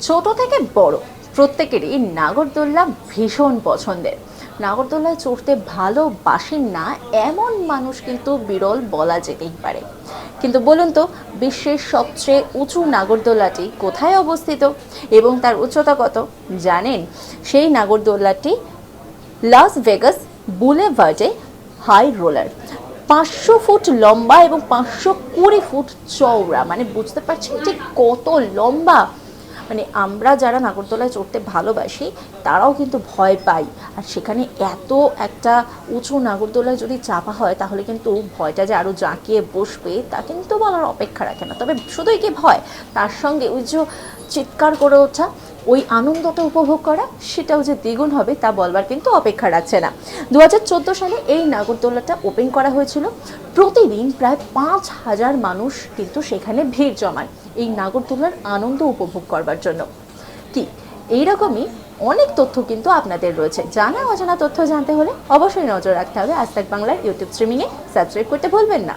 ছোট থেকে বড় প্রত্যেকেরই নাগরদোল্লা ভীষণ পছন্দের। নাগরদোল্লায় চড়তে ভালোবাসেন না এমন মানুষ কিন্তু বিরল বলা যেতেই পারে। কিন্তু বলুন তো, বিশ্বের সবচেয়ে উঁচু নাগরদোল্লাটি কোথায় অবস্থিত এবং তার উচ্চতা কত জানেন? সেই নাগরদোল্লাটি লাস ভেগাস বুলেভার্ডে হাই রোলার, 500 ফুট লম্বা এবং 520 ফুট চওড়া। মানে বুঝতে পারছেন যে কত লম্বা। মানে আমরা যারা নাগরদোলায় চড়তে ভালোবাসি তারাও কিন্তু ভয় পাই। আর সেখানে এত একটা উঁচু নাগরদোলায় যদি চাপা হয় তাহলে কিন্তু ভয়টা যে আরও জাঁকিয়ে বসবে তা কিন্তু বলার অপেক্ষা রাখে না। তবে শুধুই কি ভয়, তার সঙ্গে ওই যে চিৎকার করে ওঠা, ওই আনন্দটা উপভোগ করা, সেটাও যে দ্বিগুণ হবে তা বলবার কিন্তু অপেক্ষা রাখছে না। 2014 সালে এই নাগরদোলাটা ওপেন করা হয়েছিল। প্রতিদিন প্রায় 5,000 মানুষ কিন্তু সেখানে ভিড় জমান এই নাগরদোলার আনন্দ উপভোগ করবার জন্য। কি এইরকমই অনেক তথ্য কিন্তু আপনাদের রয়েছে। জানা অজানা তথ্য জানতে হলে অবশ্যই নজর রাখতে হবে আজ তাক বাংলার ইউটিউব স্ট্রিমিংয়ে। সাবস্ক্রাইব করতে ভুলবেন না।